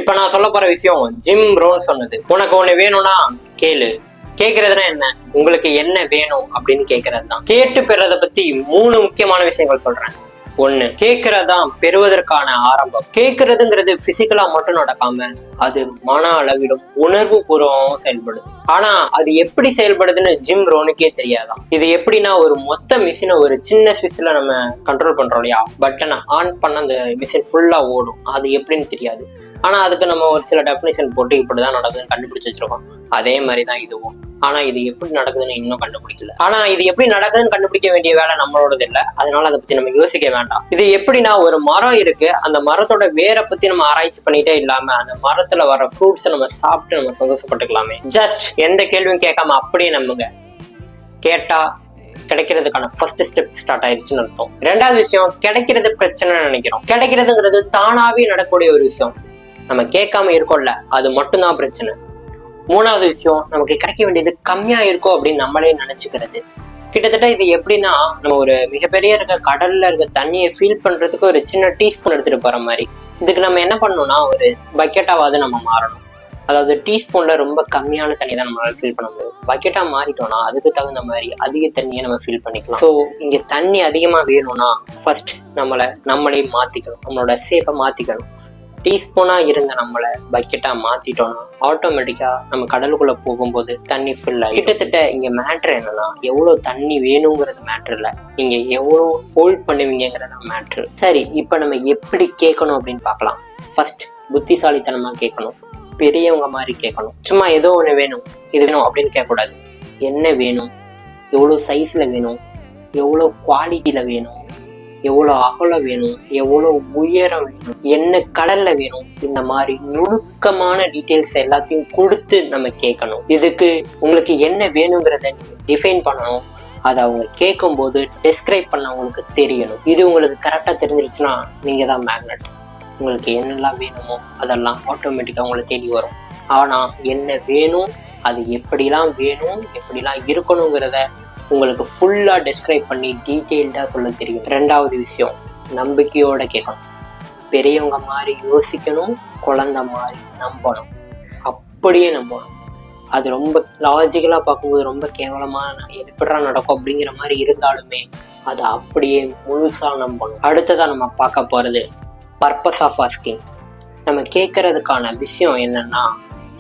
இப்ப நான் சொல்ல போற விஷயம் ஜிம் ரோன் சொன்னது. உனக்கு ஒண்ணு வேணும்னா கேளு. கேக்குறதுனா என்ன? உங்களுக்கு என்ன வேணும் அப்படின்னு கேக்குறது தான். கேட்டு பெறத பத்தி 3 முக்கியமான விஷயங்கள் சொல்றேன். ஒண்ணு, கேட்கறதான் பெறுவதற்கான ஆரம்பம். கேட்கறதுங்கிறது பிசிக்கலா மட்டும் நடக்காம அது மன அளவிலும் உணர்வு பூர்வமாகவும் செயல்படுது. ஆனா அது எப்படி செயல்படுதுன்னு ஜிம் ரோனுக்கே தெரியாதான். இது எப்படின்னா, ஒரு மொத்த மிஷினை ஒரு சின்ன ஸ்விட்ச்ல நம்ம கண்ட்ரோல் பண்றோம் இல்லையா, பட்டனை ஆன் பண்ண அந்த மிஷின் ஃபுல்லா ஓடும். அது எப்படின்னு தெரியாது. ஆனா அதுக்கு நம்ம ஒரு சில டெஃபினேஷன் போட்டு இப்படிதான் நடக்குதுன்னு கண்டுபிடிச்சு வச்சிருக்கோம். அதே மாதிரிதான் இதுவும். ஆனா இது எப்படி நடக்குதுன்னு இன்னும் கண்டுபிடிக்கல. ஆனா இது எப்படி நடக்குதுன்னு கண்டுபிடிக்க வேண்டிய வேலை நம்மளோடது இல்ல. அதனால அதை பத்தி நம்ம யோசிக்க வேண்டாம். இது எப்படின்னா, ஒரு மரம் இருக்கு, அந்த மரத்தோட வேரை பத்தி நம்ம ஆராய்ச்சி பண்ணிட்டே இல்லாம அந்த மரத்துல வர ஃப்ரூட்ஸை நம்ம சாப்பிட்டு நம்ம சந்தோஷப்பட்டுக்கலாமே. ஜஸ்ட் எந்த கேள்வியும் கேட்காம அப்படியே நம்புங்க. கேட்டா கிடைக்கிறதுக்கான ஃபர்ஸ்ட் ஸ்டெப் ஸ்டார்ட் ஆயிடுச்சுன்னு அர்த்தம். 2வது விஷயம், கிடைக்கிறது பிரச்சனை நினைக்கிறோம். கிடைக்கிறதுங்கிறது தானாவே நடக்கக்கூடிய ஒரு விஷயம். நம்ம கேட்காம இருக்கோம்ல, அது மட்டும்தான் பிரச்சனை. 3வது விஷயம், நமக்கு கிடைக்க வேண்டியது கம்மியா இருக்கும் அப்படின்னு நம்மளே நினைச்சுக்கிறது. கிட்டத்தட்ட இது எப்படின்னா, நம்ம ஒரு மிகப்பெரிய இருக்க கடல்ல இருக்க தண்ணியை ஃபீல் பண்றதுக்கு ஒரு சின்ன டீஸ்பூன் எடுத்துட்டு போற மாதிரி. இதுக்கு நம்ம என்ன பண்ணணும்னா, ஒரு பக்கெட்டாவது நம்ம மாறணும். அதாவது டீஸ்பூன்ல ரொம்ப கம்மியான தண்ணி தான் நம்மளால ஃபீல் பண்ண முடியும். பக்கெட்டா மாறிட்டோம்னா அதுக்கு தகுந்த மாதிரி அதிக தண்ணியை நம்ம ஃபீல் பண்ணிக்கலாம். ஸோ இங்க தண்ணி அதிகமா வேணும்னா ஃபர்ஸ்ட் நம்மளே மாத்திக்கணும். நம்மளோட ஷேப்பை மாத்திக்கணும். டீஸ்பூனா இருந்த நம்மளை பக்கெட்டா மாத்திட்டோம்னா ஆட்டோமேட்டிக்கா நம்ம கடலுக்குள்ள போகும்போது தண்ணி ஃபில் ஆகி. கிட்டத்தட்ட இங்க மேட்ரு என்னன்னா, எவ்வளவு தண்ணி வேணுங்கிறது மேட்ரு இல்ல, நீங்க எவ்வளவு ஹோல்ட் பண்ணுவீங்கிறத மேட்ரு. சரி, இப்ப நம்ம எப்படி கேட்கணும் அப்படின்னு பார்க்கலாம். ஃபர்ஸ்ட், புத்திசாலித்தனமா கேட்கணும். பெரியவங்க மாதிரி கேட்கணும். சும்மா ஏதோ ஒண்ணு வேணும், இது வேணும் அப்படின்னு கேட்கக்கூடாது. என்ன வேணும், எவ்வளவு சைஸ்ல வேணும், எவ்வளவு குவாலிட்டியில வேணும், எவ்வளவு அகலம் வேணும், எவ்வளவு உயரம் வேணும், என்ன கலர்ல வேணும், இந்த மாதிரி நுணுக்கமான டீட்டெயில்ஸ் எல்லாத்தையும் கொடுத்து நம்ம கேட்கணும். இதுக்கு உங்களுக்கு என்ன வேணுங்கிறத நீங்க டிஃபைன் பண்ணணும். அதை அவங்க கேட்கும் போது டெஸ்கிரைப் பண்ண உங்களுக்கு தெரியணும். இது உங்களுக்கு கரெக்டா தெரிஞ்சிருச்சுன்னா நீங்க தான் மேக்னெட். உங்களுக்கு என்னெல்லாம் வேணுமோ அதெல்லாம் ஆட்டோமேட்டிக்கா உங்களை தேடி வரும். ஆனா என்ன வேணும், அது எப்படிலாம் வேணும், எப்படிலாம் இருக்கணுங்கிறத உங்களுக்கு ஃபுல்லா டெஸ்கிரைப் பண்ணி டீட்டெயில்டா சொல்ல தெரியும். 2வது விஷயம், நம்பிக்கையோட கேட்கணும். பெரியவங்க மாதிரி யோசிக்கணும், குழந்தை மாதிரி நம்பணும். அப்படியே நம்பணும். அது ரொம்ப லாஜிக்கலா பார்க்கும்போது ரொம்ப கேவலமான எப்படா நடக்கும் அப்படிங்கிற மாதிரி இருந்தாலுமே அதை அப்படியே முழுசா நம்பணும். அடுத்ததான் நம்ம பார்க்க போறது பர்பஸ் ஆஃப் ஆஸ்கிங். நம்ம கேட்கறதுக்கான விஷயம் என்னன்னா,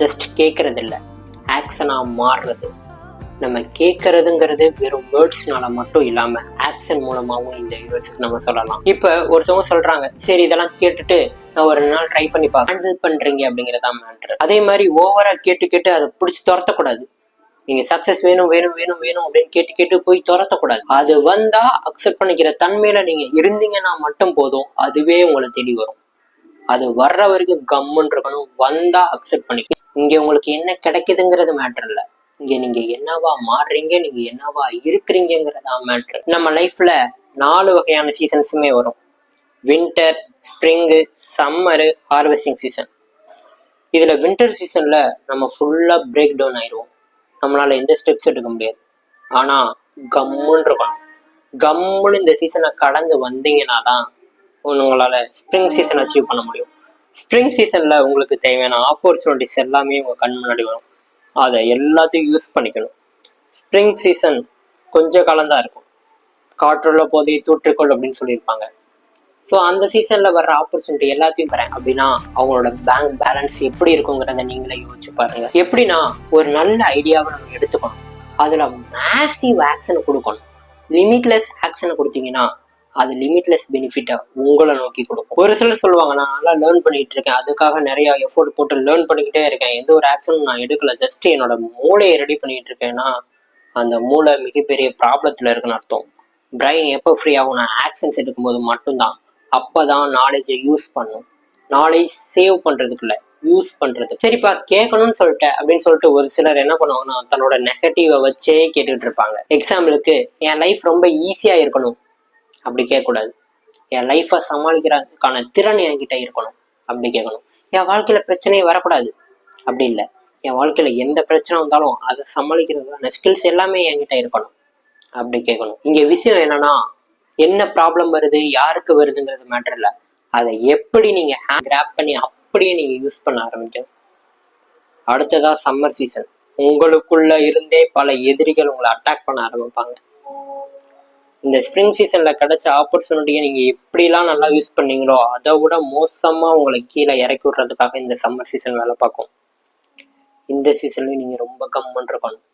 ஜஸ்ட் கேட்கறது இல்லை, ஆக்ஷனா மாறுறது. நம்ம கேட்கறதுங்கிறது வெறும் வேர்ட்ஸ்னால மட்டும் இல்லாம ஆக்ஷன் மூலமாவும் இந்த யூனிவர்ஸ்க்கு நம்ம சொல்லலாம். இப்ப ஒருத்தவங்க சொல்றாங்க, சரி இதெல்லாம் கேட்டுட்டு நான் ஒரு நாள் ட்ரை பண்ணி ஹேண்டில் பண்றீங்க அப்படிங்கறதா மேட்ரு. அதே மாதிரி ஓவரா கேட்டு அதை பிடிச்சி துரத்தக்கூடாது. நீங்க சக்சஸ் வேணும் வேணும் வேணும் வேணும் அப்படின்னு கேட்டு போய் துரத்தக்கூடாது. அது வந்தா அக்செப்ட் பண்ணிக்கிற தன்மையில நீங்க இருந்தீங்கன்னா மட்டும் போதும், அதுவே உங்களை தேடி வரும். அது வர்ற வரைக்கும் கம்முன்னு இருக்கணும். வந்தா அக்செப்ட் பண்ணிக்க. இங்க உங்களுக்கு என்ன கிடைக்குதுங்கிறது மேட்டர் இல்ல, இங்க நீங்க என்னவா மாறுறீங்க, நீங்க என்னவா இருக்கிறீங்கிறதா மேட்ரு. நம்ம லைஃப்ல 4 வகையான சீசன்ஸுமே வரும். Winter, spring, summer, harvesting season. இதுல வின்டர் சீசன்ல நம்ம ஃபுல்லா பிரேக் டவுன் ஆயிடுவோம். நம்மளால எந்த ஸ்டெப்ஸ் எடுக்க முடியாது. ஆனா கம்முன்னு இருக்கணும். கம்முன்னு இந்த சீசனை கடந்து வந்தீங்கன்னா தான் உங்களால ஸ்ப்ரிங் சீசன் அச்சீவ் பண்ண முடியும். ஸ்ப்ரிங் சீசன்ல உங்களுக்கு தேவையான ஆப்பர்ச்சுனிட்டிஸ் எல்லாமே உங்க கண் முன்னாடி வரும். அதை எல்லாத்தையும் யூஸ் பண்ணிக்கணும். ஸ்ப்ரிங் சீசன் கொஞ்ச காலம் தான் இருக்கும். காற்றுள்ள போதே தூற்றுக்கொள் அப்படின்னு சொல்லியிருப்பாங்க. ஸோ அந்த சீசன்ல வர்ற ஆப்பர்ச்சுனிட்டி எல்லாத்தையும் தரேன் அப்படின்னா அவங்களோட பேங்க் பேலன்ஸ் எப்படி இருக்குங்கிறத நீங்களே யோசிச்சு பாருங்க. எப்படின்னா, ஒரு நல்ல ஐடியாவை நம்ம எடுத்துக்கணும், அதுல மேசிவ் ஆக்ஷனை கொடுக்கணும். லிமிட்லெஸ் ஆக்ஷனை கொடுத்தீங்கன்னா அது லிமிட்லெஸ் பெனிஃபிட்டா உங்களை நோக்கி கொடுக்கும். ஒரு சிலர் சொல்லுவாங்க, நான் நல்லா லேர்ன் பண்ணிட்டு இருக்கேன், அதுக்காக நிறைய எஃபோர்ட் போட்டு லேர்ன் பண்ணிக்கிட்டே இருக்கேன், எந்த ஒரு ஆக்ஷனும் நான் எடுக்கல, ஜஸ்ட் என்னோட மூளையை ரெடி பண்ணிட்டு இருக்கேன்னா அந்த மூளை மிகப்பெரிய ப்ராப்ளத்துல இருக்குன்னு அர்த்தம். பிரைன் எப்போ ஃப்ரீ ஆகும், நான் ஆக்ஷன்ஸ் எடுக்கும்போது மட்டும்தான். அப்பதான் நாலேஜை யூஸ் பண்ணும். நாலேஜ் சேவ் பண்றதுக்குள்ள யூஸ் பண்றது. சரிப்பா கேட்கணும்னு சொல்லிட்டேன் அப்படின்னு சொல்லிட்டு ஒரு சிலர் என்ன பண்ணுவாங்கன்னா தன்னோட நெகட்டிவை வச்சே கேட்டுட்டு இருப்பாங்க. எக்ஸாம்பிளுக்கு, என் லைஃப் ரொம்ப ஈஸியா இருக்கணும் அப்படி கேட்கக்கூடாது. என் லைஃபை சமாளிக்கிறதுக்கான திறன் என்கிட்ட இருக்கணும் அப்படி கேட்கணும். என் வாழ்க்கையில பிரச்சனையே வரக்கூடாது அப்படி இல்லை, என் வாழ்க்கையில எந்த பிரச்சனை வந்தாலும் அதை சமாளிக்கிறதுக்கான ஸ்கில்ஸ் எல்லாமே என்கிட்ட இருக்கணும் அப்படி கேட்கணும். இங்க விஷயம் என்னன்னா, என்ன ப்ராப்ளம் வருது, யாருக்கு வருதுங்கிறது மேட்டர் இல்லை, அதை எப்படி நீங்க கிராப் பண்ணி அப்படியே நீங்க யூஸ் பண்ண ஆரம்பிக்கணும். அடுத்ததா சம்மர் சீசன். உங்களுக்குள்ள இருந்தே பல எதிரிகள் உங்களை அட்டாக் பண்ண ஆரம்பிப்பாங்க. இந்த ஸ்ப்ரிங் சீசன்ல கிடைச்ச ஆப்பர்ச்சுனிட்டியை நீங்க எப்படிலாம் நல்லா யூஸ் பண்ணீங்களோ அதை விட மோசமா உங்களை கீழே இறக்கி விடுறதுக்காக இந்த சம்மர் சீசன் வேலை பார்க்கும். இந்த சீசன்லயும் நீங்க ரொம்ப கம்மன் இருக்கணும்.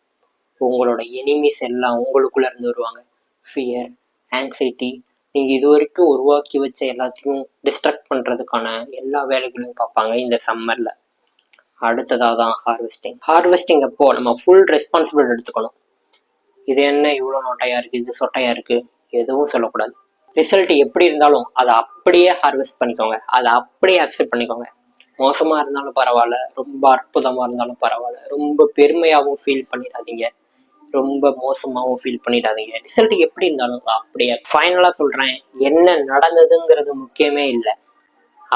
உங்களோட எனிமீஸ் எல்லாம் உங்களுக்குள்ள இருந்து வருவாங்க. ஃபியர், ஆங்ஸைட்டி, நீங்க இது வரைக்கும் உருவாக்கி வச்ச எல்லாத்தையும் டிஸ்ட்ராக்ட் பண்றதுக்கான எல்லா வேலைகளையும் பார்ப்பாங்க இந்த சம்மர்ல. அடுத்ததாக தான் ஹார்வெஸ்டிங். ஹார்வெஸ்டிங் அப்போ நம்ம ஃபுல் ரெஸ்பான்சிபிலிட்டி எடுத்துக்கணும். இது என்ன இவ்வளோ நோட்டையா இருக்கு, இது சொட்டையா இருக்கு, எதுவும் சொல்லக்கூடாது. ரிசல்ட் எப்படி இருந்தாலும் அதை அப்படியே ஹார்வெஸ்ட் பண்ணிக்கோங்க, அதை அப்படியே அக்செப்ட் பண்ணிக்கோங்க. மோசமா இருந்தாலும் பரவாயில்ல, ரொம்ப அற்புதமா இருந்தாலும் பரவாயில்ல, ரொம்ப பெருமையாகவும் ஃபீல் பண்ணிடாதீங்க, ரொம்ப மோசமாகவும் ஃபீல் பண்ணிடாதீங்க. ரிசல்ட் எப்படி இருந்தாலும் அப்படியே. ஃபைனலா சொல்றேன், என்ன நடந்ததுங்கிறது முக்கியமே இல்லை,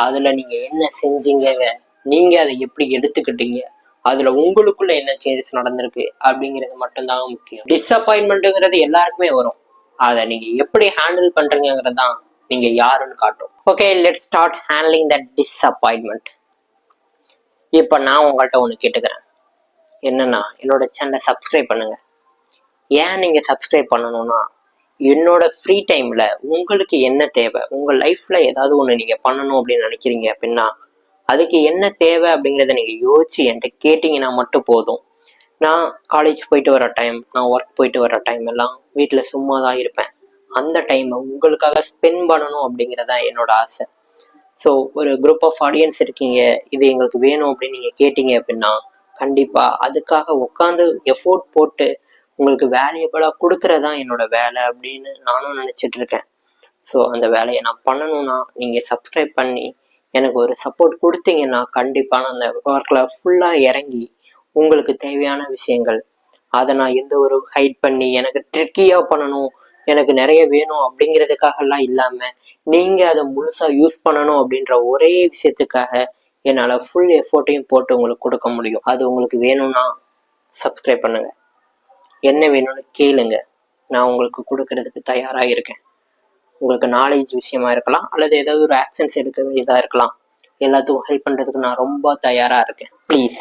அதுல நீங்க என்ன செஞ்சீங்க, நீங்க அதை எப்படி எடுத்துக்கிட்டீங்க, அதுல உங்களுக்குள்ள என்ன சேஞ்சஸ் நடந்திருக்கு அப்படிங்கிறது மட்டும்தான் முக்கியம். டிஸப்பாயின்மெண்ட்டுங்கிறது எல்லாருக்குமே வரும், அதை நீங்க எப்படி ஹேண்டில் பண்றீங்கிறது தான் நீங்க யாருன்னு காட்டும். Okay, let's start handling that disappointment. இப்ப நான் உங்கள்கிட்ட ஒண்ணு கேட்டுக்கிறேன், என்னன்னா என்னோட சேனலை சப்ஸ்கிரைப் பண்ணுங்க. ஏன் நீங்க சப்ஸ்கிரைப் பண்ணணும்னா, என்னோட ஃப்ரீ டைம்ல உங்களுக்கு என்ன தேவை, உங்க லைஃப்ல ஏதாவது ஒண்ணு நீங்க பண்ணணும் அப்படின்னு நினைக்கிறீங்க அப்படின்னா அதுக்கு என்ன தேவை அப்படிங்கிறத நீங்க யோசிச்சு என்கிட்ட கேட்டீங்கன்னா மட்டும் போதும். நான் காலேஜ் போயிட்டு வர டைம், நான் ஒர்க் போயிட்டு வர டைம் எல்லாம் வீட்டுல சும்மா தான் இருப்பேன். அந்த டைமை உங்களுக்காக ஸ்பெண்ட் பண்ணணும் அப்படிங்கிறதா என்னோட ஆசை. ஸோ ஒரு குரூப் ஆஃப் ஆடியன்ஸ் இருக்கீங்க, இது எங்களுக்கு வேணும் அப்படின்னு நீங்க கேட்டீங்க அப்படின்னா கண்டிப்பா அதுக்காக உட்காந்து எஃபோர்ட் போட்டு உங்களுக்கு வேல்யூபிளா கொடுக்கறதா என்னோட வேலை அப்படின்னு நானும் நினைச்சிட்டு இருக்கேன். ஸோ அந்த வேலையை நான் பண்ணணும்னா நீங்க சப்ஸ்கிரைப் பண்ணி எனக்கு ஒரு சப்போர்ட் கொடுத்தீங்கன்னா கண்டிப்பா நான் அந்த ஒர்க்ல ஃபுல்லா இறங்கி உங்களுக்கு தேவையான விஷயங்கள் அதை நான் எந்த ஒரு ஹைட் பண்ணி எனக்கு ட்ரிக்கியா பண்ணணும், எனக்கு நிறைய வேணும் அப்படிங்கிறதுக்காக எல்லாம் இல்லாம நீங்க அதை முழுசா யூஸ் பண்ணணும் அப்படின்ற ஒரே விஷயத்துக்காக என்னால ஃபுல் எஃபோர்ட்டையும் போட்டு உங்களுக்கு கொடுக்க முடியும். அது உங்களுக்கு வேணும்னா சப்ஸ்கிரைப் பண்ணுங்க, என்ன வேணும்னு கேளுங்க, நான் உங்களுக்கு கொடுக்கறதுக்கு தயாரா இருக்கேன். உங்களுக்கு நாலேஜ் விஷயமா இருக்கலாம், அல்லது ஏதாவது ஒரு ஆக்ஷன்ஸ் எடுக்க வேண்டியதா இருக்கலாம், எல்லாத்துக்கும் ஹெல்ப் பண்றதுக்கு நான் ரொம்ப தயாரா இருக்கேன். ப்ளீஸ்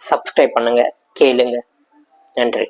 சப்ஸ்கிரைப் பண்ணுங்க, கேளுங்க. நன்றி.